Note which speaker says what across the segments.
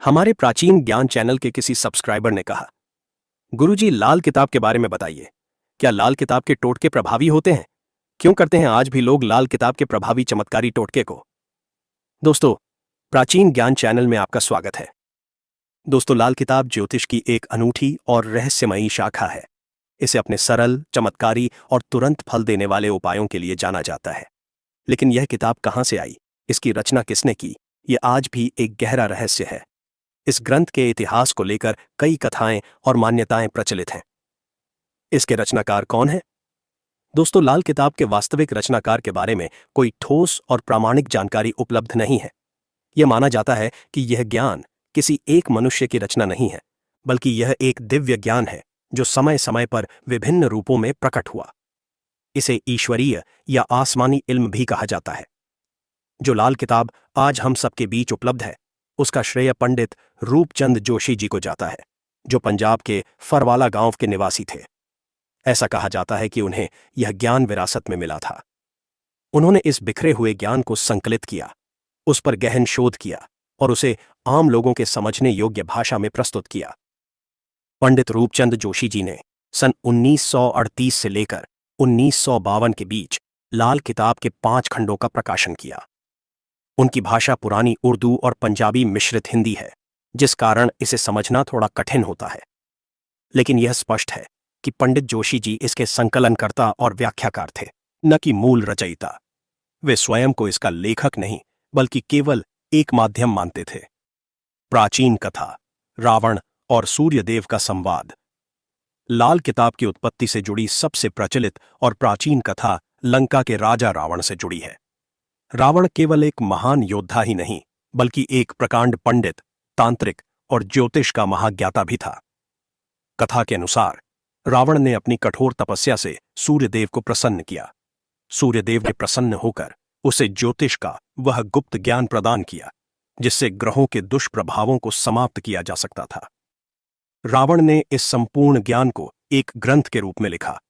Speaker 1: हमारे प्राचीन ज्ञान चैनल के किसी सब्सक्राइबर ने कहा, गुरुजी लाल किताब के बारे में बताइए। क्या लाल किताब के टोटके प्रभावी होते हैं? क्यों करते हैं आज भी लोग लाल किताब के प्रभावी चमत्कारी टोटके को? दोस्तों, प्राचीन ज्ञान चैनल में आपका स्वागत है। दोस्तों, लाल किताब ज्योतिष की एक अनूठी और रहस्यमयी शाखा है। इसे अपने सरल, चमत्कारी और तुरंत फल देने वाले उपायों के लिए जाना जाता है। लेकिन यह किताब कहां से आई, इसकी रचना किसने की, यह आज भी एक गहरा रहस्य है। इस ग्रंथ के इतिहास को लेकर कई कथाएं और मान्यताएं प्रचलित हैं। इसके रचनाकार कौन है? दोस्तों, लाल किताब के वास्तविक रचनाकार के बारे में कोई ठोस और प्रामाणिक जानकारी उपलब्ध नहीं है। यह माना जाता है कि यह ज्ञान किसी एक मनुष्य की रचना नहीं है, बल्कि यह एक दिव्य ज्ञान है जो समय समय पर विभिन्न रूपों में प्रकट हुआ। इसे ईश्वरीय या आसमानी इल्म भी कहा जाता है। जो लाल किताब आज हम सबके बीच उपलब्ध है, उसका श्रेय पंडित रूपचंद जोशी जी को जाता है, जो पंजाब के फरवाला गांव के निवासी थे। ऐसा कहा जाता है कि उन्हें यह ज्ञान विरासत में मिला था। उन्होंने इस बिखरे हुए ज्ञान को संकलित किया, उस पर गहन शोध किया और उसे आम लोगों के समझने योग्य भाषा में प्रस्तुत किया। पंडित रूपचंद जोशी जी ने सन 1938 से लेकर 1952 के बीच लाल किताब के 5 खंडों का प्रकाशन किया। उनकी भाषा पुरानी उर्दू और पंजाबी मिश्रित हिंदी है, जिस कारण इसे समझना थोड़ा कठिन होता है। लेकिन यह स्पष्ट है कि पंडित जोशी जी इसके संकलनकर्ता और व्याख्याकार थे, न कि मूल रचयिता। वे स्वयं को इसका लेखक नहीं, बल्कि केवल एक माध्यम मानते थे। प्राचीन कथा, रावण और सूर्यदेव का संवाद। लाल किताब की उत्पत्ति से जुड़ी सबसे प्रचलित और प्राचीन कथा लंका के राजा रावण से जुड़ी है। रावण केवल एक महान योद्धा ही नहीं, बल्कि एक प्रकांड पंडित, तांत्रिक और ज्योतिष का महाज्ञाता भी था। कथा के अनुसार रावण ने अपनी कठोर तपस्या से सूर्यदेव को प्रसन्न किया। सूर्यदेव ने प्रसन्न होकर उसे ज्योतिष का वह गुप्त ज्ञान प्रदान किया, जिससे ग्रहों के दुष्प्रभावों को समाप्त किया जा सकता था। रावण ने इस संपूर्ण ज्ञान को एक ग्रंथ के रूप में लिखा।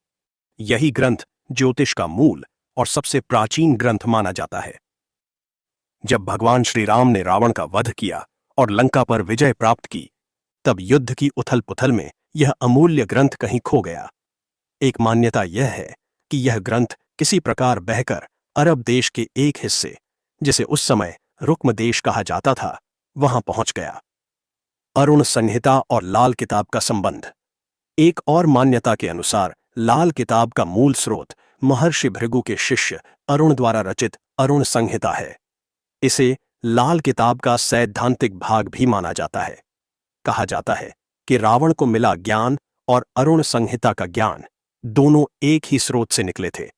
Speaker 1: यही ग्रंथ ज्योतिष का मूल और सबसे प्राचीन ग्रंथ माना जाता है। जब भगवान श्री राम ने रावण का वध किया और लंका पर विजय प्राप्त की, तब युद्ध की उथल पुथल में यह अमूल्य ग्रंथ कहीं खो गया। एक मान्यता यह है कि यह ग्रंथ किसी प्रकार बहकर अरब देश के एक हिस्से, जिसे उस समय रुक्म देश कहा जाता था, वहां पहुंच गया। अरुण संहिता और लाल किताब का संबंध। एक और मान्यता के अनुसार लाल किताब का मूल स्रोत महर्षि भृगु के शिष्य अरुण द्वारा रचित अरुण संहिता है। इसे लाल किताब का सैद्धांतिक भाग भी माना जाता है। कहा जाता है कि रावण को मिला ज्ञान और अरुण संहिता का ज्ञान दोनों एक ही स्रोत से निकले थे।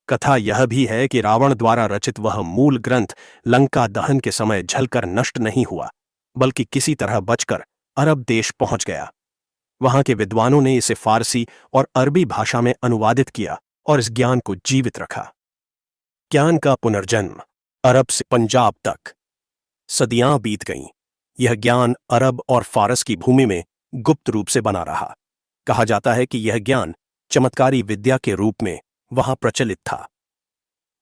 Speaker 1: कथा यह भी है कि रावण द्वारा रचित वह मूल ग्रंथ लंका दहन के समय जलकर नष्ट नहीं हुआ, बल्कि किसी तरह बचकर अरब देश पहुंच गया। वहां के विद्वानों ने इसे फारसी और अरबी भाषा में अनुवादित किया और इस ज्ञान को जीवित रखा। ज्ञान का पुनर्जन्म। अरब से पंजाब तक सदियां बीत गईं। यह ज्ञान अरब और फारस की भूमि में गुप्त रूप से बना रहा। कहा जाता है कि यह ज्ञान चमत्कारी विद्या के रूप में वहां प्रचलित था।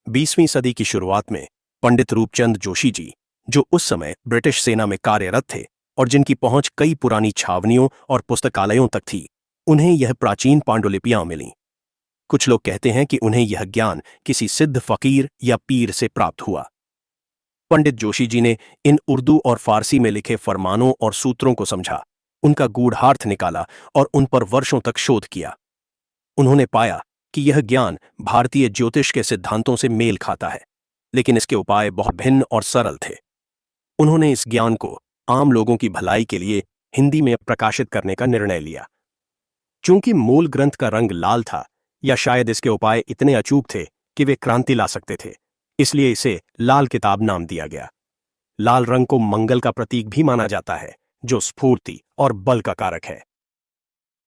Speaker 1: 20वीं सदी की शुरुआत में पंडित रूपचंद जोशी जी, जो उस समय ब्रिटिश सेना में कार्यरत थे और जिनकी पहुंच कई पुरानी छावनियों और पुस्तकालयों तक थी, उन्हें यह प्राचीन पांडुलिपियां मिलीं। कुछ लोग कहते हैं कि उन्हें यह ज्ञान किसी सिद्ध फकीर या पीर से प्राप्त हुआ। पंडित जोशी जी ने इन उर्दू और फारसी में लिखे फरमानों और सूत्रों को समझा, उनका गूढ़ार्थ निकाला और उन पर वर्षों तक शोध किया। उन्होंने पाया कि यह ज्ञान भारतीय ज्योतिष के सिद्धांतों से मेल खाता है, लेकिन इसके उपाय बहुत भिन्न और सरल थे। उन्होंने इस ज्ञान को आम लोगों की भलाई के लिए हिंदी में प्रकाशित करने का निर्णय लिया। चूंकि मूल ग्रंथ का रंग लाल था, या शायद इसके उपाय इतने अचूक थे कि वे क्रांति ला सकते थे, इसलिए इसे लाल किताब नाम दिया गया। लाल रंग को मंगल का प्रतीक भी माना जाता है, जो स्फूर्ति और बल का कारक है।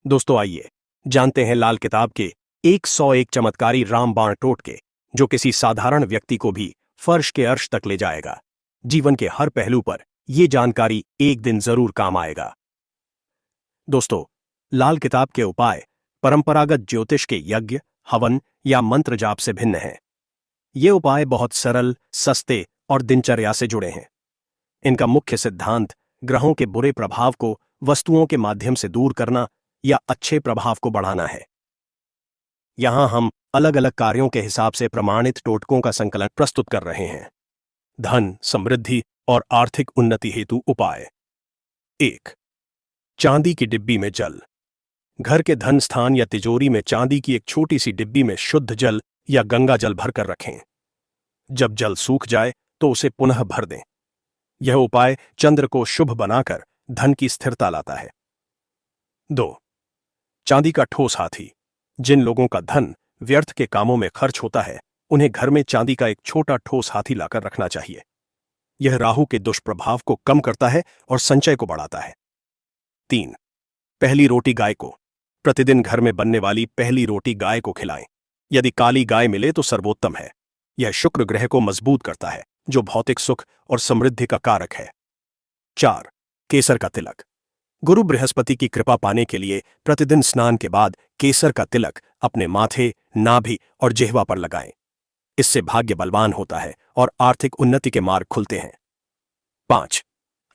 Speaker 1: दोस्तों, आइए जानते हैं लाल किताब के 101 चमत्कारी रामबाण टोटके, जो किसी साधारण व्यक्ति को भी फर्श के अर्श तक ले जाएगा। जीवन के हर पहलू पर यह जानकारी एक दिन जरूर काम आएगा। दोस्तों, लाल किताब के उपाय परंपरागत ज्योतिष के यज्ञ, हवन या मंत्र जाप से भिन्न हैं। ये उपाय बहुत सरल, सस्ते और दिनचर्या से जुड़े हैं। इनका मुख्य सिद्धांत ग्रहों के बुरे प्रभाव को वस्तुओं के माध्यम से दूर करना या अच्छे प्रभाव को बढ़ाना है। यहां हम अलग अलग कार्यों के हिसाब से प्रमाणित टोटकों का संकलन प्रस्तुत कर रहे हैं। धन, समृद्धि और आर्थिक उन्नति हेतु उपाय। 1. चांदी की डिब्बी में जल। घर के धन स्थान या तिजोरी में चांदी की एक छोटी सी डिब्बी में शुद्ध जल या गंगा जल भरकर रखें। जब जल सूख जाए तो उसे पुनः भर दें। यह उपाय चंद्र को शुभ बनाकर धन की स्थिरता लाता है। 2. चांदी का ठोस हाथी। जिन लोगों का धन व्यर्थ के कामों में खर्च होता है, उन्हें घर में चांदी का एक छोटा ठोस हाथी लाकर रखना चाहिए। यह राहु के दुष्प्रभाव को कम करता है और संचय को बढ़ाता है। 3. पहली रोटी गाय को। प्रतिदिन घर में बनने वाली पहली रोटी गाय को खिलाएं। यदि काली गाय मिले तो सर्वोत्तम है। यह शुक्र ग्रह को मजबूत करता है, जो भौतिक सुख और समृद्धि का कारक है। 4. केसर का तिलक। गुरु बृहस्पति की कृपा पाने के लिए प्रतिदिन स्नान के बाद केसर का तिलक अपने माथे, नाभि और जिह्वा पर लगाएं। इससे भाग्य बलवान होता है और आर्थिक उन्नति के मार्ग खुलते हैं। 5.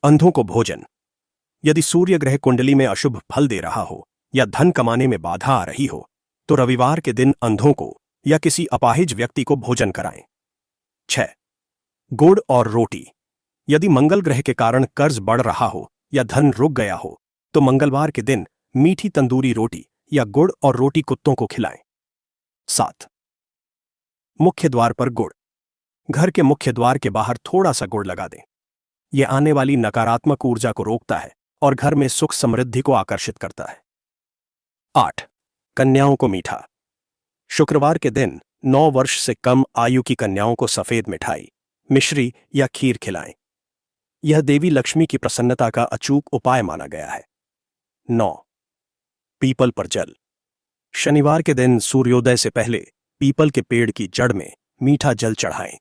Speaker 1: अंधों को भोजन। यदि सूर्य ग्रह कुंडली में अशुभ फल दे रहा हो या धन कमाने में बाधा आ रही हो, तो रविवार के दिन अंधों को या किसी अपाहिज व्यक्ति को भोजन कराएं। 6. गुड़ और रोटी। यदि मंगल ग्रह के कारण कर्ज बढ़ रहा हो या धन रुक गया हो, तो मंगलवार के दिन मीठी तंदूरी रोटी या गुड़ और रोटी कुत्तों को खिलाएं। 7. मुख्य द्वार पर गुड़। घर के मुख्य द्वार के बाहर थोड़ा सा गुड़ लगा दें। यह आने वाली नकारात्मक ऊर्जा को रोकता है और घर में सुख समृद्धि को आकर्षित करता है। 8. कन्याओं को मीठा। शुक्रवार के दिन 9 वर्ष से कम आयु की कन्याओं को सफेद मिठाई, मिश्री या खीर खिलाएं। यह देवी लक्ष्मी की प्रसन्नता का अचूक उपाय माना गया है। 9. पीपल पर जल। शनिवार के दिन सूर्योदय से पहले पीपल के पेड़ की जड़ में मीठा जल चढ़ाएं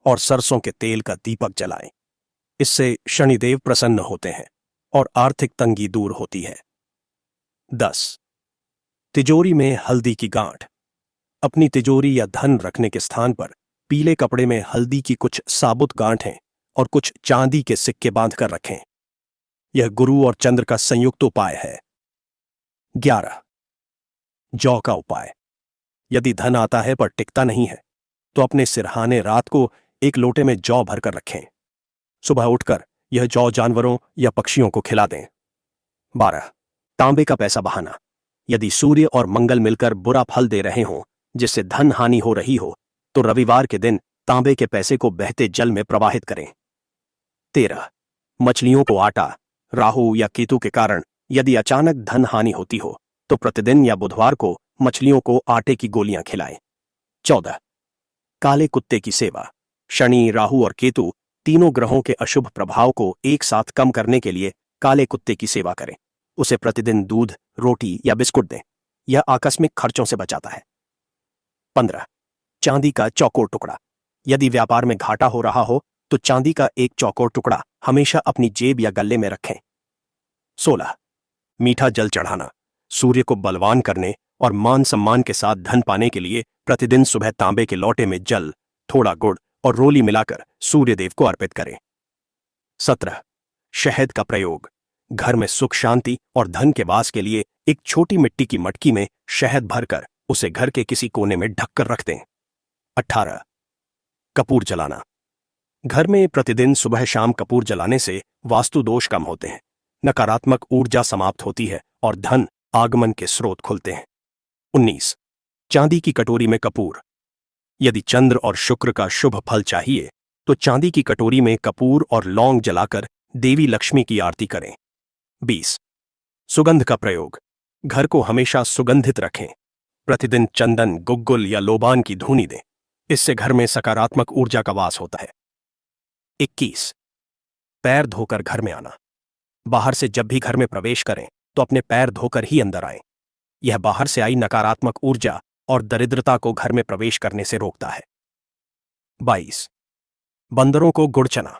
Speaker 1: और सरसों के तेल का दीपक जलाएं। इससे शनिदेव प्रसन्न होते हैं और आर्थिक तंगी दूर होती है। 10. तिजोरी में हल्दी की गांठ। अपनी तिजोरी या धन रखने के स्थान पर पीले कपड़े में हल्दी की कुछ साबुत गांठें और कुछ चांदी के सिक्के बांधकर रखें। यह गुरु और चंद्र का संयुक्त उपाय है। 11. जौ का उपाय। यदि धन आता है पर टिकता नहीं है, तो अपने सिरहाने रात को एक लोटे में जौ भरकर रखें। सुबह उठकर यह जौ जानवरों या पक्षियों को खिला दें। 12. तांबे का पैसा बहाना। यदि सूर्य और मंगल मिलकर बुरा फल दे रहे हों, जिससे धन हानि हो रही हो, तो रविवार के दिन तांबे के पैसे को बहते जल में प्रवाहित करें। 13. मछलियों को आटा। राहु या केतु के कारण यदि अचानक धन हानि होती हो, तो प्रतिदिन या बुधवार को मछलियों को आटे की गोलियां खिलाएं। 14. काले कुत्ते की सेवा। शनि, राहु और केतु तीनों ग्रहों के अशुभ प्रभाव को एक साथ कम करने के लिए काले कुत्ते की सेवा करें। उसे प्रतिदिन दूध, रोटी या बिस्कुट दें। यह आकस्मिक खर्चों से बचाता है। 15. चांदी का चौकोर टुकड़ा। यदि व्यापार में घाटा हो रहा हो, तो चांदी का एक चौकोर टुकड़ा हमेशा अपनी जेब या गले में रखें। 16. मीठा जल चढ़ाना। सूर्य को बलवान करने और मान सम्मान के साथ धन पाने के लिए प्रतिदिन सुबह तांबे के लोटे में जल, थोड़ा गुड़ और रोली मिलाकर सूर्यदेव को अर्पित करें। 17. शहद का प्रयोग। घर में सुख शांति और धन के वास के लिए एक छोटी मिट्टी की मटकी में शहद भरकर उसे घर के किसी कोने में ढककर रख दें। 18. कपूर जलाना। घर में प्रतिदिन सुबह शाम कपूर जलाने से वास्तु दोष कम होते हैं, नकारात्मक ऊर्जा समाप्त होती है और धन आगमन के स्रोत खुलते हैं। 19. चांदी की कटोरी में कपूर। यदि चंद्र और शुक्र का शुभ फल चाहिए, तो चांदी की कटोरी में कपूर और लौंग जलाकर देवी लक्ष्मी की आरती करें। 20. सुगंध का प्रयोग। घर को हमेशा सुगंधित रखें। प्रतिदिन चंदन, गुग्गुल या लोबान की धूनी दें। इससे घर में सकारात्मक ऊर्जा का वास होता है। 21. पैर धोकर घर में आना। बाहर से जब भी घर में प्रवेश करें, तो अपने पैर धोकर ही अंदर आएं। यह बाहर से आई नकारात्मक ऊर्जा और दरिद्रता को घर में प्रवेश करने से रोकता है। 22. बंदरों को गुड़ चना।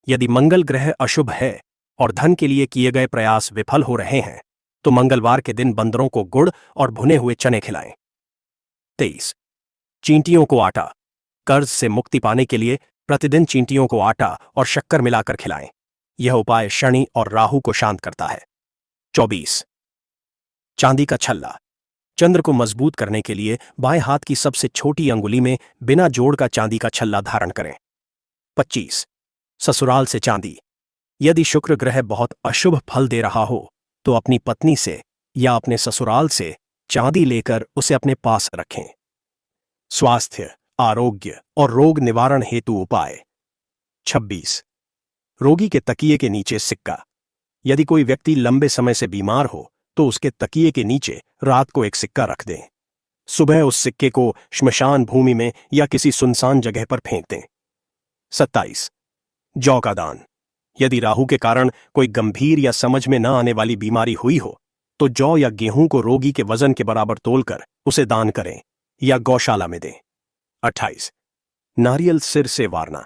Speaker 1: यदि मंगल ग्रह अशुभ है और धन के लिए किए गए प्रयास विफल हो रहे हैं, तो मंगलवार के दिन बंदरों को गुड़ और भुने हुए चने खिलाएं। 23. चींटियों को आटा। कर्ज से मुक्ति पाने के लिए प्रतिदिन चींटियों को आटा और शक्कर मिलाकर खिलाएं। यह उपाय शनि और राहु को शांत करता है। 24 चांदी का छल्ला। चंद्र को मजबूत करने के लिए बाएं हाथ की सबसे छोटी अंगुली में बिना जोड़ का चांदी का छल्ला धारण करें। 25 ससुराल से चांदी। यदि शुक्र ग्रह बहुत अशुभ फल दे रहा हो तो अपनी पत्नी से या अपने ससुराल से चांदी लेकर उसे अपने पास रखें। स्वास्थ्य, आरोग्य और रोग निवारण हेतु उपाय। 26 रोगी के तकिए के नीचे सिक्का। यदि कोई व्यक्ति लंबे समय से बीमार हो तो उसके तकिए के नीचे रात को एक सिक्का रख दें। सुबह उस सिक्के को श्मशान भूमि में या किसी सुनसान जगह पर फेंक दें। 27 जौ का दान। यदि राहु के कारण कोई गंभीर या समझ में न आने वाली बीमारी हुई हो तो जौ या गेहूं को रोगी के वजन के बराबर तोलकर उसे दान करें या गौशाला में दें। 28 नारियल सिर से वारना।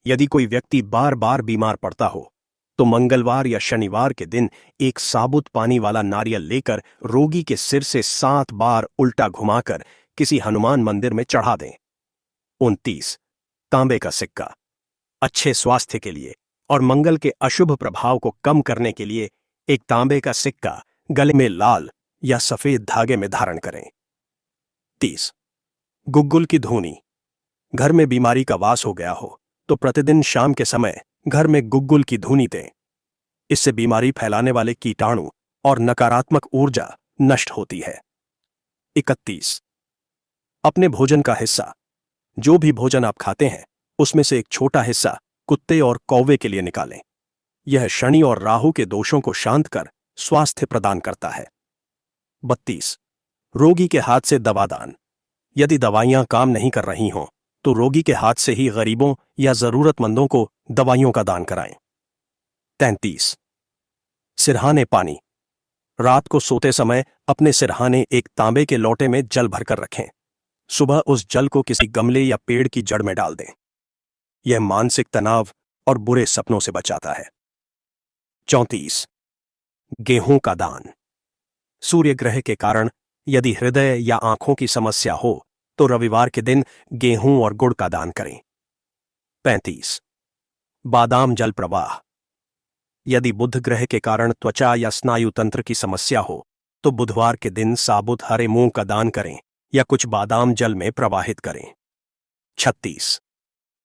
Speaker 1: यदि कोई व्यक्ति बार बार बीमार पड़ता हो तो मंगलवार या शनिवार के दिन एक साबुत पानी वाला नारियल लेकर रोगी के सिर से 7 बार उल्टा घुमाकर किसी हनुमान मंदिर में चढ़ा दें। 29 तांबे का सिक्का। अच्छे स्वास्थ्य के लिए और मंगल के अशुभ प्रभाव को कम करने के लिए एक तांबे का सिक्का गले में लाल या सफेद धागे में धारण करें। 30 गुग्गुल की धूनी। घर में बीमारी का वास हो गया हो तो प्रतिदिन शाम के समय घर में गुग्गुल की धूनी दें। इससे बीमारी फैलाने वाले कीटाणु और नकारात्मक ऊर्जा नष्ट होती है। 31 अपने भोजन का हिस्सा। जो भी भोजन आप खाते हैं उसमें से एक छोटा हिस्सा कुत्ते और कौवे के लिए निकालें। यह शनि और राहु के दोषों को शांत कर स्वास्थ्य प्रदान करता है। 32 रोगी के हाथ से दवा दान। यदि दवाइयां काम नहीं कर रही हों तो रोगी के हाथ से ही गरीबों या जरूरतमंदों को दवाइयों का दान कराएं। 33 सिरहाने पानी। रात को सोते समय अपने सिरहाने एक तांबे के लोटे में जल भरकर रखें। सुबह उस जल को किसी गमले या पेड़ की जड़ में डाल दें। यह मानसिक तनाव और बुरे सपनों से बचाता है। 34 गेहूं का दान। सूर्य ग्रह के कारण यदि हृदय या आंखों की समस्या हो तो रविवार के दिन गेहूं और गुड़ का दान करें। 35 बादाम जल प्रवाह। यदि बुध ग्रह के कारण त्वचा या स्नायु तंत्र की समस्या हो तो बुधवार के दिन साबुत हरे मूंग का दान करें या कुछ बादाम जल में प्रवाहित करें। 36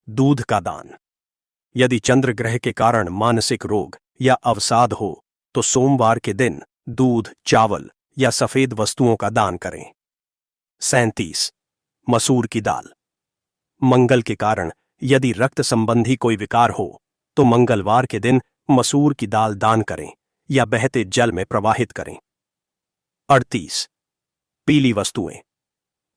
Speaker 1: दूध का दान। यदि चंद्र ग्रह के कारण मानसिक रोग या अवसाद हो तो सोमवार के दिन दूध, चावल या सफेद वस्तुओं का दान करें। 37 मसूर की दाल। मंगल के कारण यदि रक्त संबंधी कोई विकार हो तो मंगलवार के दिन मसूर की दाल दान करें या बहते जल में प्रवाहित करें। 38 पीली वस्तुएं।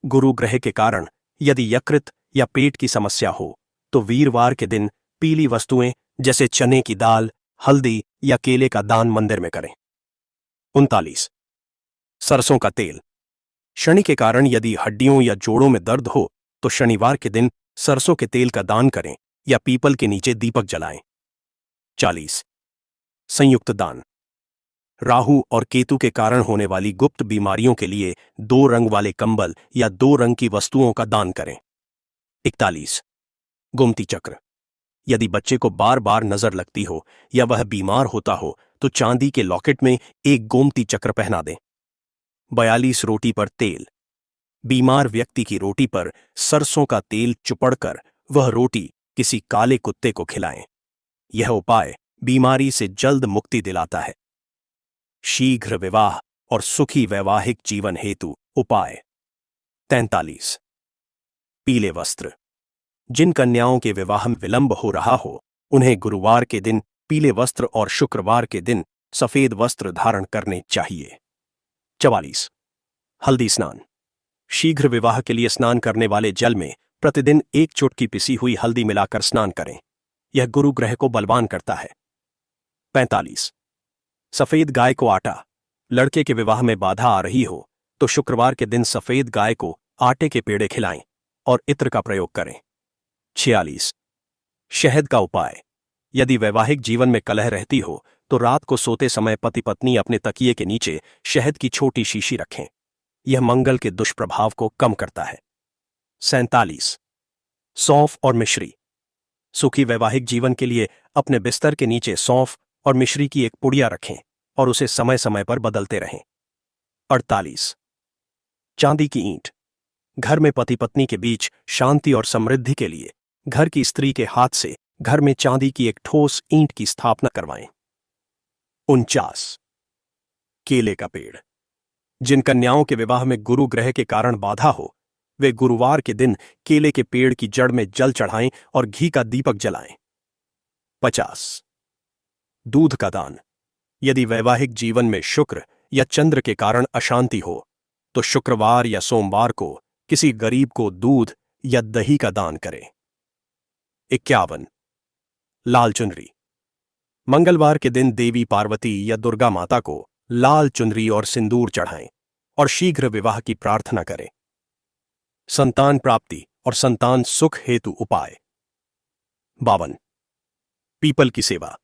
Speaker 1: गुरु ग्रह के कारण यदि यकृत या पेट की समस्या हो तो वीरवार के दिन पीली वस्तुएं जैसे चने की दाल, हल्दी या केले का दान मंदिर में करें। 39 सरसों का तेल। शनि के कारण यदि हड्डियों या जोड़ों में दर्द हो तो शनिवार के दिन सरसों के तेल का दान करें या पीपल के नीचे दीपक जलाएं। 40 संयुक्त दान। राहु और केतु के कारण होने वाली गुप्त बीमारियों के लिए 2 रंग वाले कंबल या 2 रंग की वस्तुओं का दान करें। 41 गोमती चक्र। यदि बच्चे को बार बार नजर लगती हो या वह बीमार होता हो तो चांदी के लॉकेट में एक गोमती चक्र पहना दें। 42 रोटी पर तेल। बीमार व्यक्ति की रोटी पर सरसों का तेल चुपड़कर वह रोटी किसी काले कुत्ते को खिलाएं। यह उपाय बीमारी से जल्द मुक्ति दिलाता है। शीघ्र विवाह और सुखी वैवाहिक जीवन हेतु उपाय। 43 पीले वस्त्र। जिन कन्याओं के विवाह में विलंब हो रहा हो उन्हें गुरुवार के दिन पीले वस्त्र और शुक्रवार के दिन सफेद वस्त्र धारण करने चाहिए। 44 हल्दी स्नान। शीघ्र विवाह के लिए स्नान करने वाले जल में प्रतिदिन 1 चुटकी पिसी हुई हल्दी मिलाकर स्नान करें। यह गुरु ग्रह को बलवान करता है। 45 सफेद गाय को आटा। लड़के के विवाह में बाधा आ रही हो तो शुक्रवार के दिन सफेद गाय को आटे के पेड़े खिलाएं और इत्र का प्रयोग करें। 46 शहद का उपाय। यदि वैवाहिक जीवन में कलह रहती हो तो रात को सोते समय पति पत्नी अपने तकिए के नीचे शहद की छोटी शीशी रखें। यह मंगल के दुष्प्रभाव को कम करता है। 47 सौंफ और मिश्री। सुखी वैवाहिक जीवन के लिए अपने बिस्तर के नीचे सौंफ और मिश्री की एक पुड़िया रखें और उसे समय समय पर बदलते रहें। 48। चांदी की ईंट। घर में पति पत्नी के बीच शांति और समृद्धि के लिए घर की स्त्री के हाथ से घर में चांदी की एक ठोस ईंट की स्थापना करवाएं। 49। केले का पेड़। जिन कन्याओं के विवाह में गुरु ग्रह के कारण बाधा हो, वे गुरुवार के दिन केले के पेड़ की जड़ में जल चढ़ाएं और घी का दीपक जलाएं। 50। दूध का दान। यदि वैवाहिक जीवन में शुक्र या चंद्र के कारण अशांति हो, तो शुक्रवार या सोमवार को किसी गरीब को दूध या दही का दान करें। 51। लाल चुनरी। मंगलवार के दिन देवी पार्वती या दुर्गा माता को लाल चुनरी और सिंदूर चढ़ाएं और शीघ्र विवाह की प्रार्थना करें। संतान प्राप्ति और संतान सुख हेतु उपाय। 52। पीपल की सेवा।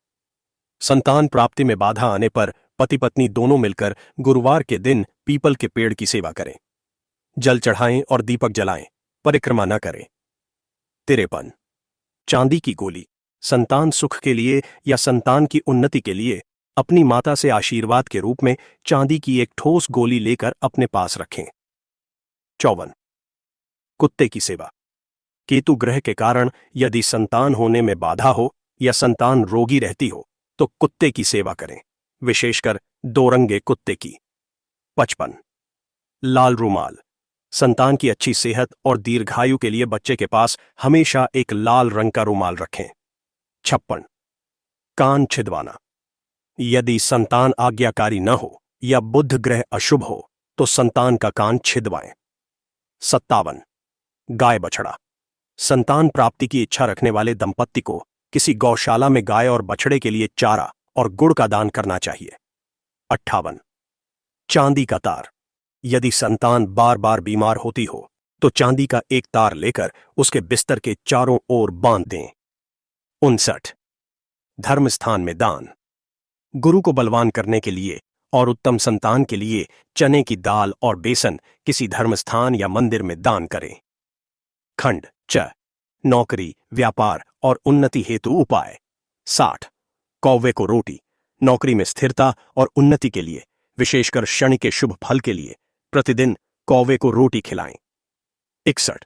Speaker 1: संतान प्राप्ति में बाधा आने पर पति पत्नी दोनों मिलकर गुरुवार के दिन पीपल के पेड़ की सेवा करें। जल चढ़ाएं और दीपक जलाएं, परिक्रमा न करें। 53। चांदी की गोली। संतान सुख के लिए या संतान की उन्नति के लिए अपनी माता से आशीर्वाद के रूप में चांदी की एक ठोस गोली लेकर अपने पास रखें। 54। कुत्ते की सेवा। केतु ग्रह के कारण यदि संतान होने में बाधा हो या संतान रोगी रहती हो, तो कुत्ते की सेवा करें, विशेषकर दोरंगे कुत्ते की। 55। लाल रुमाल। संतान की अच्छी सेहत और दीर्घायु के लिए बच्चे के पास हमेशा एक लाल रंग का रुमाल रखें। 56। कान छिदवाना। यदि संतान आज्ञाकारी न हो या बुध ग्रह अशुभ हो, तो संतान का कान छिदवाएं। 57। गाय बछड़ा। संतान प्राप्ति की इच्छा रखने वाले दंपत्ति को किसी गौशाला में गाय और बछड़े के लिए चारा और गुड़ का दान करना चाहिए। 58। चांदी का तार। यदि संतान बार बार बीमार होती हो, तो चांदी का एक तार लेकर उसके बिस्तर के चारों ओर बांध दें। 59। धर्मस्थान में दान। गुरु को बलवान करने के लिए और उत्तम संतान के लिए चने की दाल और बेसन किसी धर्मस्थान या मंदिर में दान करें। खंड च। नौकरी, व्यापार और उन्नति हेतु उपाय। 60। कौवे को रोटी। नौकरी में स्थिरता और उन्नति के लिए, विशेषकर शनि के शुभ फल के लिए, प्रतिदिन कौवे को रोटी खिलाएं। 61।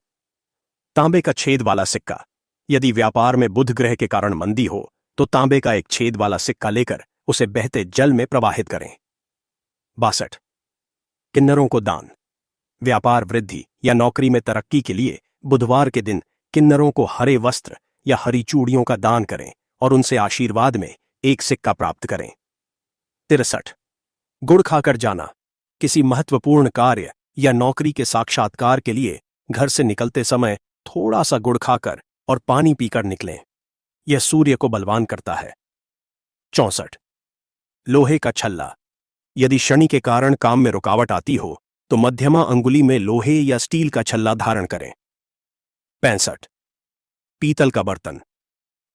Speaker 1: तांबे का छेद वाला सिक्का। यदि व्यापार में बुध ग्रह के कारण मंदी हो, तो तांबे का एक छेद वाला सिक्का लेकर उसे बहते जल में प्रवाहित करें। 62। किन्नरों को दान। व्यापार वृद्धि या नौकरी में तरक्की के लिए बुधवार के दिन किन्नरों को हरे वस्त्र या हरी चूड़ियों का दान करें और उनसे आशीर्वाद में एक सिक्का प्राप्त करें। 63। गुड़ खाकर जाना। किसी महत्वपूर्ण कार्य या नौकरी के साक्षात्कार के लिए घर से निकलते समय थोड़ा सा गुड़ खाकर और पानी पीकर निकलें। यह सूर्य को बलवान करता है। 64। लोहे का छल्ला। यदि शनि के कारण काम में रुकावट आती हो, तो मध्यमा अंगुली में लोहे या स्टील का छल्ला धारण करें। 65। पीतल का बर्तन।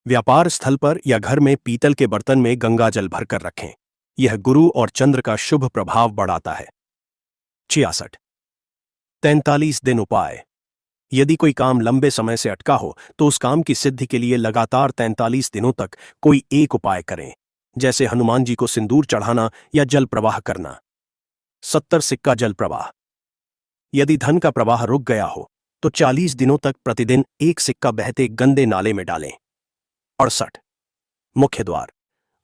Speaker 1: व्यापार स्थल पर या घर में पीतल के बर्तन में गंगा जल भरकर रखें। यह गुरु और चंद्र का शुभ प्रभाव बढ़ाता है। 66। 43 दिन उपाय। यदि कोई काम लंबे समय से अटका हो, तो उस काम की सिद्धि के लिए लगातार 43 दिनों तक कोई एक उपाय करें, जैसे हनुमान जी को सिंदूर चढ़ाना या जल प्रवाह करना। 70 सिक्का जल प्रवाह। यदि धन का प्रवाह रुक गया हो, तो 40 दिनों तक प्रतिदिन एक सिक्का बहते गंदे नाले में डालें। 68 मुख्य द्वार।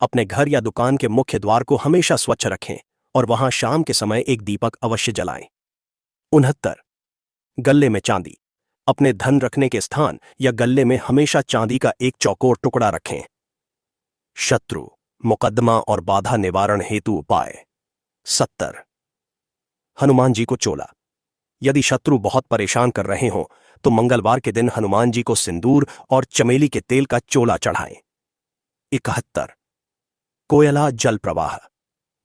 Speaker 1: अपने घर या दुकान के मुख्य द्वार को हमेशा स्वच्छ रखें और वहां शाम के समय एक दीपक अवश्य जलाएं। 69 गल्ले में चांदी। अपने धन रखने के स्थान या गल्ले में हमेशा चांदी का एक चौकोर टुकड़ा रखें। शत्रु, मुकद्दमा और बाधा निवारण हेतु उपाय। 70 हनुमान जी को चोला। यदि शत्रु बहुत परेशान कर रहे हों, तो मंगलवार के दिन हनुमान जी को सिंदूर और चमेली के तेल का चोला चढ़ाएं। 71 कोयला जल प्रवाह।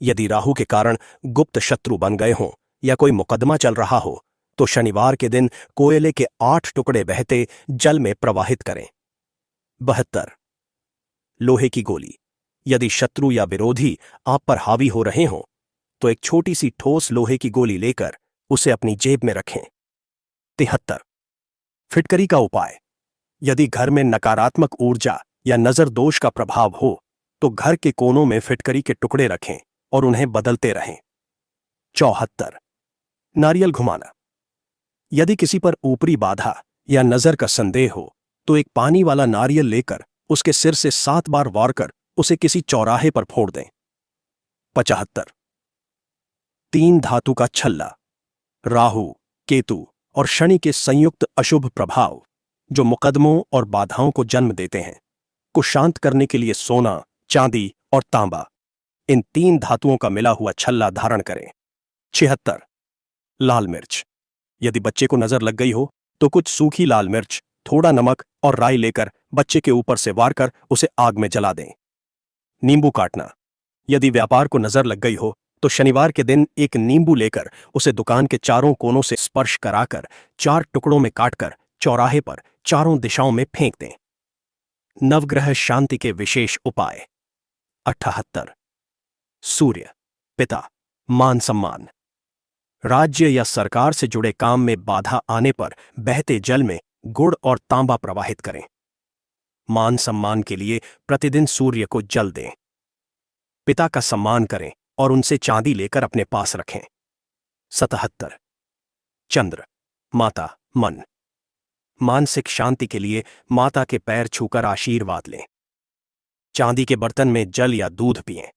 Speaker 1: यदि राहु के कारण गुप्त शत्रु बन गए हों या कोई मुकदमा चल रहा हो, तो शनिवार के दिन कोयले के 8 टुकड़े बहते जल में प्रवाहित करें। 72 लोहे की गोली। यदि शत्रु या विरोधी आप पर हावी हो रहे हों, तो एक छोटी सी ठोस लोहे की गोली लेकर उसे अपनी जेब में रखें। 73 फिटकरी का उपाय। यदि घर में नकारात्मक ऊर्जा या नजर दोष का प्रभाव हो तो घर के कोनों में फिटकरी के टुकड़े रखें और उन्हें बदलते रहें। 74 नारियल घुमाना। यदि किसी पर ऊपरी बाधा या नजर का संदेह हो तो एक पानी वाला नारियल लेकर उसके सिर से 7 बार वार कर उसे किसी चौराहे पर फोड़ दें। 75 3 धातु का छल्ला। राहु, केतु और शनि के संयुक्त अशुभ प्रभाव जो मुकदमों और बाधाओं को जन्म देते हैं को शांत करने के लिए सोना, चांदी और तांबा, इन 3 धातुओं का मिला हुआ छल्ला धारण करें। 76 लाल मिर्च। यदि बच्चे को नजर लग गई हो तो कुछ सूखी लाल मिर्च, थोड़ा नमक और राई लेकर बच्चे के ऊपर से वार कर उसे आग में जला दें। नींबू काटना। यदि व्यापार को नजर लग गई हो तो शनिवार के दिन एक नींबू लेकर उसे दुकान के चारों कोनों से स्पर्श कराकर 4 टुकड़ों में काटकर चौराहे पर चारों दिशाओं में फेंक दें। नवग्रह शांति के विशेष उपाय। 78 सूर्य, पिता, मान सम्मान। राज्य या सरकार से जुड़े काम में बाधा आने पर बहते जल में गुड़ और तांबा प्रवाहित करें। मान सम्मान के लिए प्रतिदिन सूर्य को जल दें। पिता का सम्मान करें और उनसे चांदी लेकर अपने पास रखें। 77 चंद्र, माता, मन। मानसिक शांति के लिए माता के पैर छूकर आशीर्वाद लें। चांदी के बर्तन में जल या दूध पिएं।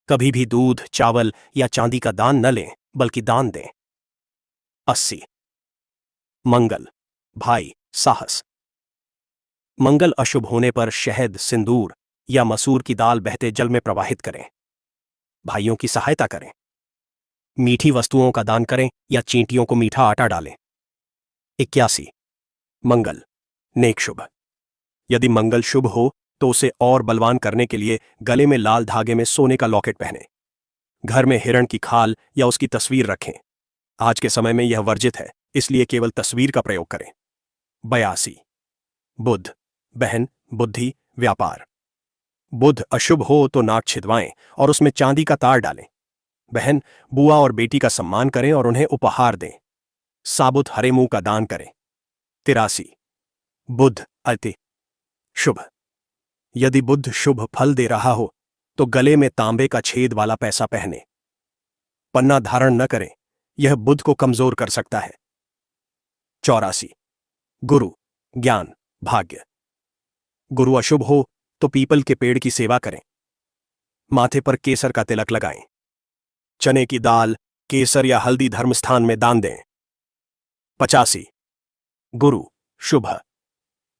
Speaker 1: कभी भी दूध, चावल या चांदी का दान न लें बल्कि दान दें। 80 मंगल, भाई, साहस। मंगल अशुभ होने पर शहद, सिंदूर या मसूर की दाल बहते जल में प्रवाहित करें। भाइयों की सहायता करें। मीठी वस्तुओं का दान करें या चींटियों को मीठा आटा डालें। 81 मंगल, नेक शुभ। यदि मंगल शुभ हो तो उसे और बलवान करने के लिए गले में लाल धागे में सोने का लॉकेट पहने। घर में हिरण की खाल या उसकी तस्वीर रखें। आज के समय में यह वर्जित है, इसलिए केवल तस्वीर का प्रयोग करें। 82 बुध, बहन, बुद्धि, व्यापार। बुध अशुभ हो तो नाक छिदवाएं और उसमें चांदी का तार डालें। बहन, बुआ और बेटी का सम्मान करें और उन्हें उपहार दें। साबुत हरे मूंग का दान करें। 83 बुध, अति शुभ। यदि बुध शुभ फल दे रहा हो तो गले में तांबे का छेद वाला पैसा पहने। पन्ना धारण न करें, यह बुध को कमजोर कर सकता है। 84 गुरु, ज्ञान, भाग्य। गुरु अशुभ हो तो पीपल के पेड़ की सेवा करें। माथे पर केसर का तिलक लगाएं। चने की दाल, केसर या हल्दी धर्मस्थान में दान दें। 85 गुरु, शुभ।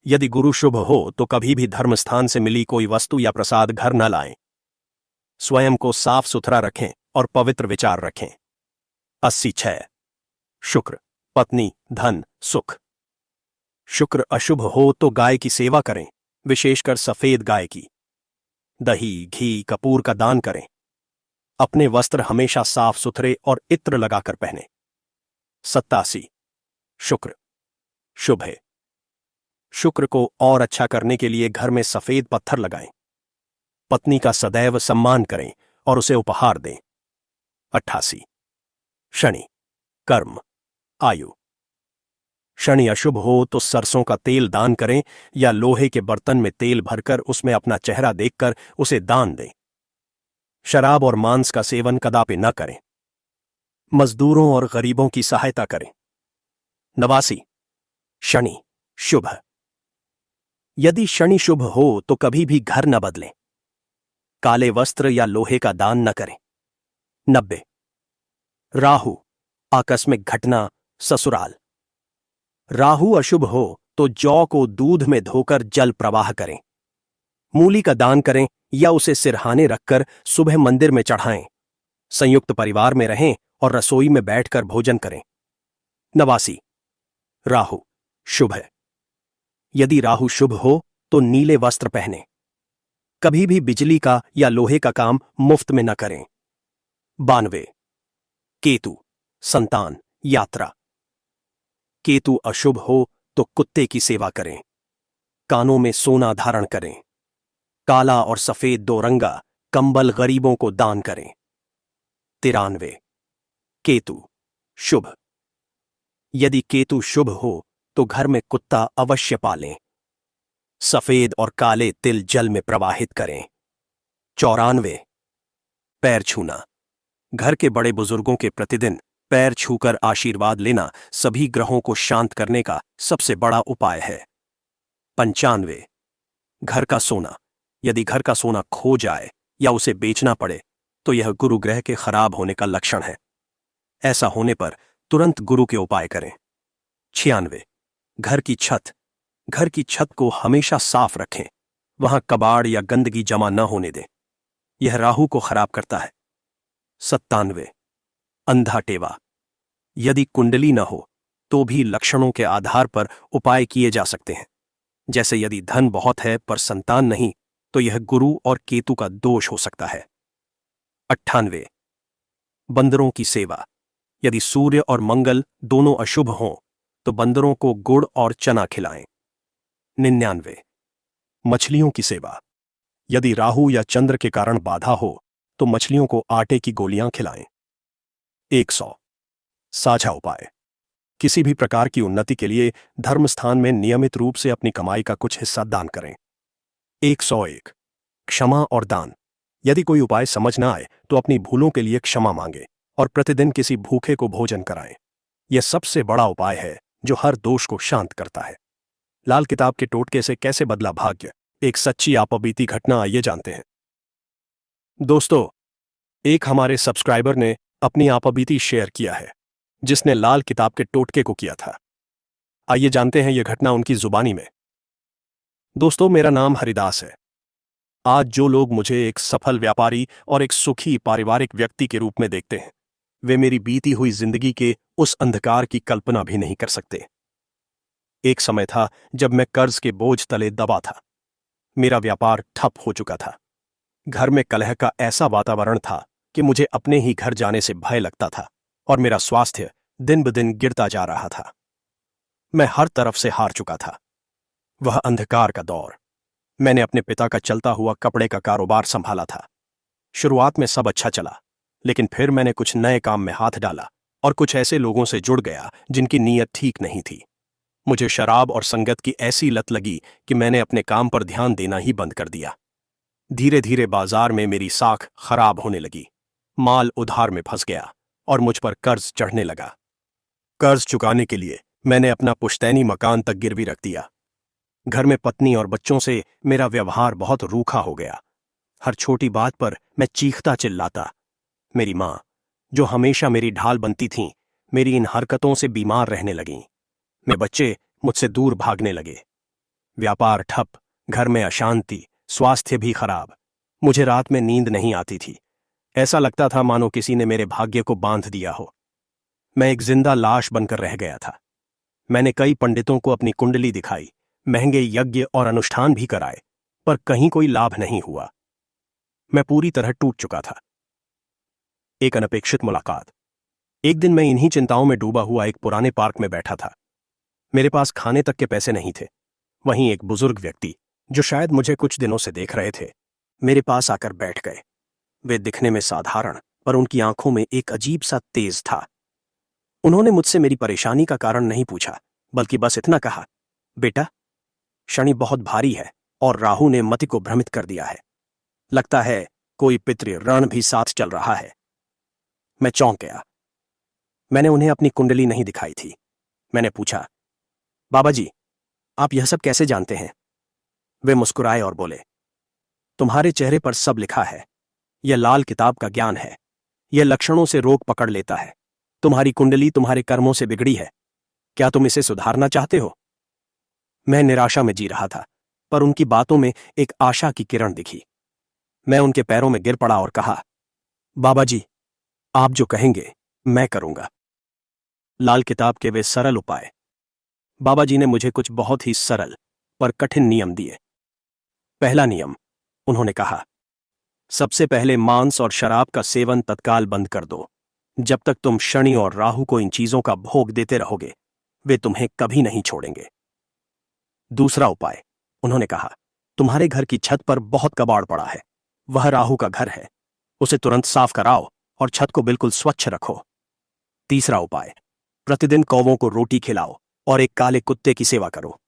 Speaker 1: यदि गुरु शुभ हो तो कभी भी धर्मस्थान से मिली कोई वस्तु या प्रसाद घर न लाएं। स्वयं को साफ सुथरा रखें और पवित्र विचार रखें। 86 शुक्र, पत्नी, धन, सुख। शुक्र अशुभ हो तो गाय की सेवा करें, विशेषकर सफेद गाय की। दही, घी, कपूर का दान करें। अपने वस्त्र हमेशा साफ सुथरे और इत्र लगाकर पहने। 87 शुक्र, शुभ है। शुक्र को और अच्छा करने के लिए घर में सफेद पत्थर लगाएं। पत्नी का सदैव सम्मान करें और उसे उपहार दें। 88 शनि, कर्म, आयु। शनि अशुभ हो तो सरसों का तेल दान करें या लोहे के बर्तन में तेल भरकर उसमें अपना चेहरा देखकर उसे दान दें। शराब और मांस का सेवन कदापि न करें। मजदूरों और गरीबों की सहायता करें। 89 शनि, शुभ। यदि शनि शुभ हो तो कभी भी घर न बदलें। काले वस्त्र या लोहे का दान न करें। 90 राहु, आकस्मिक घटना, ससुराल। राहु अशुभ हो तो जौ को दूध में धोकर जल प्रवाह करें। मूली का दान करें या उसे सिरहाने रखकर सुबह मंदिर में चढ़ाएं। संयुक्त परिवार में रहें और रसोई में बैठकर भोजन करें। 89 राहु, शुभ है। यदि राहु शुभ हो तो नीले वस्त्र पहने। कभी भी बिजली का या लोहे का काम मुफ्त में न करें। 92 केतु, संतान, यात्रा। केतु अशुभ हो तो कुत्ते की सेवा करें। कानों में सोना धारण करें। काला और सफेद 2 रंगा कंबल गरीबों को दान करें। 93 केतु, शुभ। यदि केतु शुभ हो तो घर में कुत्ता अवश्य पालें। सफेद और काले तिल जल में प्रवाहित करें। 94 पैर छूना। घर के बड़े बुजुर्गों के प्रतिदिन पैर छूकर आशीर्वाद लेना सभी ग्रहों को शांत करने का सबसे बड़ा उपाय है। 95 घर का सोना। यदि घर का सोना खो जाए या उसे बेचना पड़े तो यह गुरु ग्रह के खराब होने का लक्षण है। ऐसा होने पर तुरंत गुरु के उपाय करें। 96 घर की छत। घर की छत को हमेशा साफ रखें, वहां कबाड़ या गंदगी जमा न होने दें, यह राहु को खराब करता है। 97 अंधा टेवा। यदि कुंडली न हो तो भी लक्षणों के आधार पर उपाय किए जा सकते हैं। जैसे यदि धन बहुत है पर संतान नहीं तो यह गुरु और केतु का दोष हो सकता है। 98 बंदरों की सेवा। यदि सूर्य और मंगल दोनों अशुभ हों तो बंदरों को गुड़ और चना खिलाएं। 99 मछलियों की सेवा। यदि राहु या चंद्र के कारण बाधा हो तो मछलियों को आटे की गोलियां खिलाएं। 100 साझा उपाय। किसी भी प्रकार की उन्नति के लिए धर्म स्थान में नियमित रूप से अपनी कमाई का कुछ हिस्सा दान करें। 101 क्षमा और दान। यदि कोई उपाय समझ न आए तो अपनी भूलों के लिए क्षमा मांगे और प्रतिदिन किसी भूखे को भोजन कराएं। यह सबसे बड़ा उपाय है जो हर दोष को शांत करता है। लाल किताब के टोटके से कैसे बदला भाग्य, एक सच्ची आपबीती घटना, आइए जानते हैं। दोस्तों, एक हमारे सब्सक्राइबर ने अपनी आपबीती शेयर किया है जिसने लाल किताब के टोटके को किया था। आइए जानते हैं यह घटना उनकी जुबानी में। दोस्तों, मेरा नाम हरिदास है। आज जो लोग मुझे एक सफल व्यापारी और एक सुखी पारिवारिक व्यक्ति के रूप में देखते हैं वे मेरी बीती हुई जिंदगी के उस अंधकार की कल्पना भी नहीं कर सकते। एक समय था जब मैं कर्ज के बोझ तले दबा था। मेरा व्यापार ठप हो चुका था। घर में कलह का ऐसा वातावरण था कि मुझे अपने ही घर जाने से भय लगता था और मेरा स्वास्थ्य दिन ब दिन गिरता जा रहा था। मैं हर तरफ से हार चुका था। वह अंधकार का दौर। मैंने अपने पिता का चलता हुआ कपड़े का कारोबार संभाला था। शुरुआत में सब अच्छा चला, लेकिन फिर मैंने कुछ नए काम में हाथ डाला और कुछ ऐसे लोगों से जुड़ गया जिनकी नीयत ठीक नहीं थी। मुझे शराब और संगत की ऐसी लत लगी कि मैंने अपने काम पर ध्यान देना ही बंद कर दिया। धीरे धीरे बाजार में मेरी साख खराब होने लगी। माल उधार में फंस गया और मुझ पर कर्ज चढ़ने लगा। कर्ज चुकाने के लिए मैंने अपना पुश्तैनी मकान तक गिरवी रख दिया। घर में पत्नी और बच्चों से मेरा व्यवहार बहुत रूखा हो गया। हर छोटी बात पर मैं चीखता चिल्लाता। मेरी माँ, जो हमेशा मेरी ढाल बनती थीं, मेरी इन हरकतों से बीमार रहने लगीं। मेरे बच्चे मुझसे दूर भागने लगे। व्यापार ठप, घर में अशांति, स्वास्थ्य भी खराब। मुझे रात में नींद नहीं आती थी। ऐसा लगता था मानो किसी ने मेरे भाग्य को बांध दिया हो। मैं एक जिंदा लाश बनकर रह गया था। मैंने कई पंडितों को अपनी कुंडली दिखाई, महंगे यज्ञ और अनुष्ठान भी कराए, पर कहीं कोई लाभ नहीं हुआ। मैं पूरी तरह टूट चुका था। एक अनपेक्षित मुलाकात। एक दिन मैं इन्हीं चिंताओं में डूबा हुआ एक पुराने पार्क में बैठा था। मेरे पास खाने तक के पैसे नहीं थे। वहीं एक बुजुर्ग व्यक्ति, जो शायद मुझे कुछ दिनों से देख रहे थे, मेरे पास आकर बैठ गए। वे दिखने में साधारण, पर उनकी आंखों में एक अजीब सा तेज था। उन्होंने मुझसे मेरी परेशानी का कारण नहीं पूछा, बल्कि बस इतना कहा, बेटा, शनि बहुत भारी है और राहु ने मति को भ्रमित कर दिया है। लगता है कोई पितृ ऋण भी साथ चल रहा है। मैं चौंक गया। मैंने उन्हें अपनी कुंडली नहीं दिखाई थी। मैंने पूछा, बाबा जी, आप यह सब कैसे जानते हैं? वे मुस्कुराए और बोले, तुम्हारे चेहरे पर सब लिखा है। यह लाल किताब का ज्ञान है। यह लक्षणों से रोग पकड़ लेता है। तुम्हारी कुंडली तुम्हारे कर्मों से बिगड़ी है। क्या तुम इसे सुधारना चाहते हो? मैं निराशा में जी रहा था, पर उनकी बातों में एक आशा की किरण दिखी। मैं उनके पैरों में गिर पड़ा और कहा, बाबा जी, आप जो कहेंगे मैं करूंगा। लाल किताब के वे सरल उपाय। बाबा जी ने मुझे कुछ बहुत ही सरल पर कठिन नियम दिए। पहला नियम, उन्होंने कहा, सबसे पहले मांस और शराब का सेवन तत्काल बंद कर दो। जब तक तुम शनि और राहु को इन चीजों का भोग देते रहोगे, वे तुम्हें कभी नहीं छोड़ेंगे। दूसरा उपाय, उन्होंने कहा, तुम्हारे घर की छत पर बहुत कबाड़ पड़ा है। वह राहु का घर है। उसे तुरंत साफ कराओ और छत को बिल्कुल स्वच्छ रखो। तीसरा उपाय, प्रतिदिन कौवों को रोटी खिलाओ और एक काले कुत्ते की सेवा करो।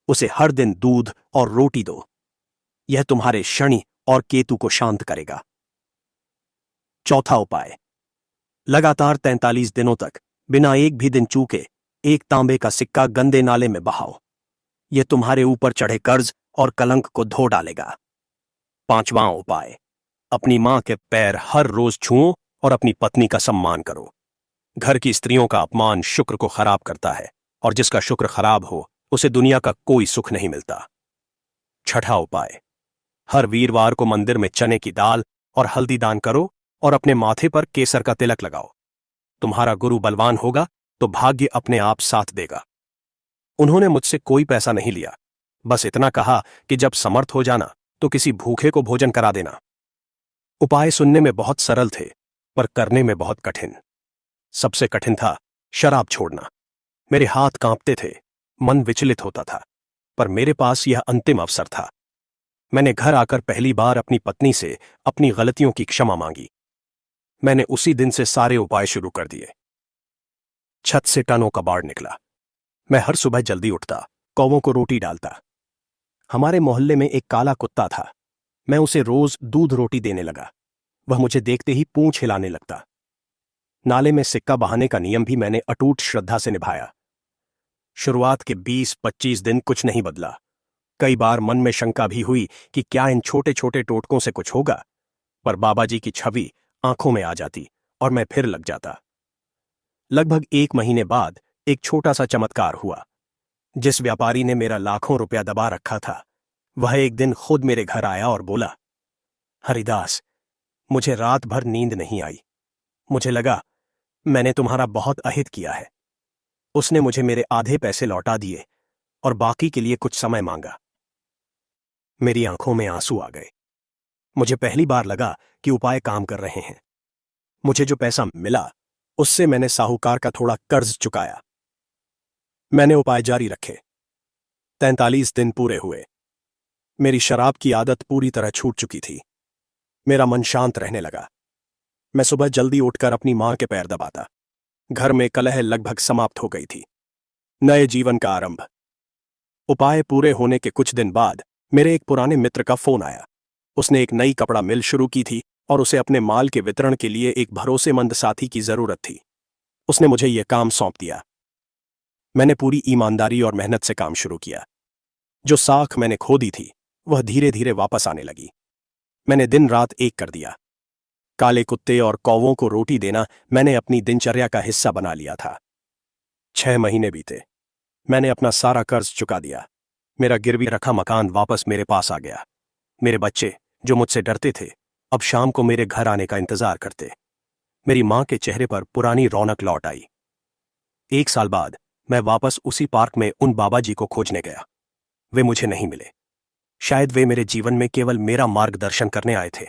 Speaker 1: उसे हर दिन दूध और रोटी दो। यह तुम्हारे शनि और केतु को शांत करेगा। चौथा उपाय, लगातार 43 दिनों तक बिना एक भी दिन चूके एक तांबे का सिक्का गंदे नाले में बहाओ। यह तुम्हारे ऊपर चढ़े कर्ज और कलंक को धो डालेगा। पांचवां उपाय, अपनी मां के पैर हर रोज छुओ और अपनी पत्नी का सम्मान करो। घर की स्त्रियों का अपमान शुक्र को खराब करता है, और जिसका शुक्र खराब हो उसे दुनिया का कोई सुख नहीं मिलता। छठा उपाय, हर वीरवार को मंदिर में चने की दाल और हल्दी दान करो और अपने माथे पर केसर का तिलक लगाओ। तुम्हारा गुरु बलवान होगा तो भाग्य अपने आप साथ देगा। उन्होंने मुझसे कोई पैसा नहीं लिया, बस इतना कहा कि जब समर्थ हो जाना तो किसी भूखे को भोजन करा देना। उपाय सुनने में बहुत सरल थे, पर करने में बहुत कठिन। सबसे कठिन था शराब छोड़ना। मेरे हाथ कांपते थे, मन विचलित होता था, पर मेरे पास यह अंतिम अवसर था। मैंने घर आकर पहली बार अपनी पत्नी से अपनी गलतियों की क्षमा मांगी। मैंने उसी दिन से सारे उपाय शुरू कर दिए। छत से टनों का बाढ़ निकला। मैं हर सुबह जल्दी उठता, कौवों को रोटी डालता। हमारे मोहल्ले में एक काला कुत्ता था। मैं उसे रोज दूध रोटी देने लगा। वह मुझे देखते ही पूंछ हिलाने लगता। नाले में सिक्का बहाने का नियम भी मैंने अटूट श्रद्धा से निभाया। शुरुआत के 20-25 दिन कुछ नहीं बदला। कई बार मन में शंका भी हुई कि क्या इन छोटे छोटे टोटकों से कुछ होगा, पर बाबा जी की छवि आंखों में आ जाती और मैं फिर लग जाता। लगभग 1 महीने बाद एक छोटा सा चमत्कार हुआ। जिस व्यापारी ने मेरा लाखों रुपया दबा रखा था, वह एक दिन खुद मेरे घर आया और बोला, हरिदास, मुझे रात भर नींद नहीं आई। मुझे लगा मैंने तुम्हारा बहुत अहित किया है। उसने मुझे मेरे आधे पैसे लौटा दिए और बाकी के लिए कुछ समय मांगा। मेरी आंखों में आंसू आ गए। मुझे पहली बार लगा कि उपाय काम कर रहे हैं। मुझे जो पैसा मिला उससे मैंने साहूकार का थोड़ा कर्ज चुकाया। मैंने उपाय जारी रखे। 43 दिन पूरे हुए। मेरी शराब की आदत पूरी तरह छूट चुकी थी। मेरा मन शांत रहने लगा। मैं सुबह जल्दी उठकर अपनी मां के पैर दबाता। घर में कलह लगभग समाप्त हो गई थी। नए जीवन का आरंभ। उपाय पूरे होने के कुछ दिन बाद मेरे एक पुराने मित्र का फोन आया। उसने एक नई कपड़ा मिल शुरू की थी और उसे अपने माल के वितरण के लिए एक भरोसेमंद साथी की जरूरत थी। उसने मुझे यह काम सौंप दिया। मैंने पूरी ईमानदारी और मेहनत से काम शुरू किया। जो साख मैंने खो दी थी वह धीरे धीरे वापस आने लगी। मैंने दिन रात एक कर दिया। काले कुत्ते और कौवों को रोटी देना मैंने अपनी दिनचर्या का हिस्सा बना लिया था। 6 महीने बीते। मैंने अपना सारा कर्ज चुका दिया। मेरा गिरवी रखा मकान वापस मेरे पास आ गया। मेरे बच्चे, जो मुझसे डरते थे, अब शाम को मेरे घर आने का इंतजार करते। मेरी मां के चेहरे पर पुरानी रौनक लौट आई। 1 साल बाद मैं वापस उसी पार्क में उन बाबा जी को खोजने गया। वे मुझे नहीं मिले। शायद वे मेरे जीवन में केवल मेरा मार्गदर्शन करने आए थे।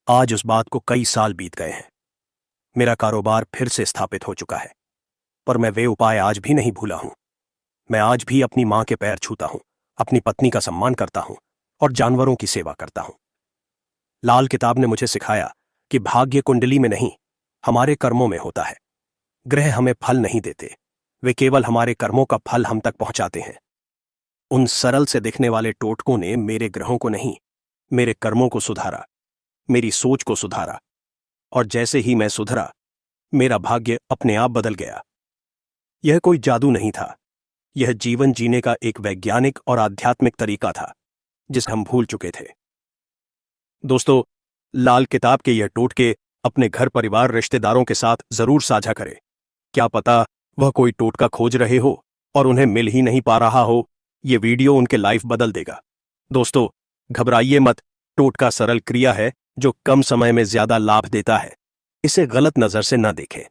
Speaker 1: आज उस बात को कई साल बीत गए हैं। मेरा कारोबार फिर से स्थापित हो चुका है, पर मैं वे उपाय आज भी नहीं भूला हूं। मैं आज भी अपनी मां के पैर छूता हूं, अपनी पत्नी का सम्मान करता हूं और जानवरों की सेवा करता हूं। लाल किताब ने मुझे सिखाया कि भाग्य कुंडली में नहीं, हमारे कर्मों में होता है। ग्रह हमें फल नहीं देते, वे केवल हमारे कर्मों का फल हम तक पहुंचाते हैं। उन सरल से दिखने वाले टोटकों ने मेरे ग्रहों को नहीं, मेरे कर्मों को सुधारा, मेरी सोच को सुधारा, और जैसे ही मैं सुधरा, मेरा भाग्य अपने आप बदल गया। यह कोई जादू नहीं था, यह जीवन जीने का एक वैज्ञानिक और आध्यात्मिक तरीका था जिसे हम भूल चुके थे। दोस्तों, लाल किताब के यह टोटके अपने घर परिवार रिश्तेदारों के साथ जरूर साझा करें। क्या पता वह कोई टोटका खोज रहे हो और उन्हें मिल ही नहीं पा रहा हो। यह वीडियो उनके लाइफ बदल देगा। दोस्तों, घबराइए मत। टोटका सरल क्रिया है जो कम समय में ज्यादा लाभ देता है। इसे गलत नजर से न देखें।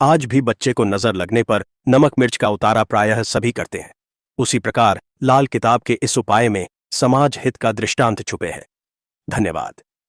Speaker 1: आज भी बच्चे को नजर लगने पर नमक मिर्च का उतारा प्रायः सभी करते हैं। उसी प्रकार लाल किताब के इस उपाय में समाज हित का दृष्टांत छुपे हैं। धन्यवाद।